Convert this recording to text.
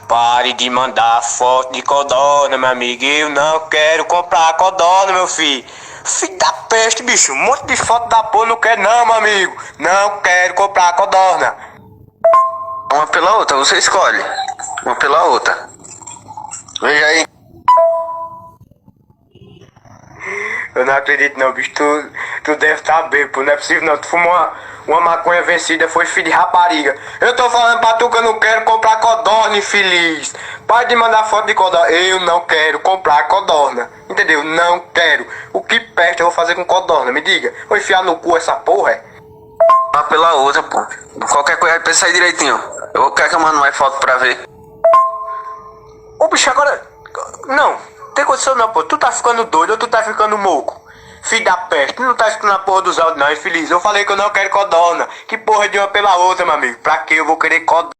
Pare de mandar foto de codorna, meu amigo. Eu não quero comprar codorna, meu filho. Filho da peste, bicho. Um monte de foto da porra, não quero não, meu amigo. Não quero comprar codorna. Uma pela outra, você escolhe. Uma pela outra. Veja aí. Eu não acredito não, bicho. Tu deve estar bem, pô. Não é possível não. Tu fumou uma maconha vencida, foi filho de rapariga. Eu tô falando pra tu que eu não quero comprar codorna, infeliz. Para de mandar foto de codorna. Eu não quero comprar codorna. Entendeu? Não quero. O que peste eu vou fazer com codorna? Me diga. Vou enfiar no cu essa porra, é? Uma pela outra, pô. Qualquer coisa aí, pensa aí direitinho. Eu quero que eu mando mais foto pra ver. Ô, bicho, agora... Não, tem condição não, pô. Tu tá ficando doido ou tu tá ficando moco? Filho da peste, tu não tá escutando a porra dos áudios não, infeliz. Eu falei que eu não quero codorna. Que porra de uma pela outra, meu amigo. Pra que eu vou querer codorna?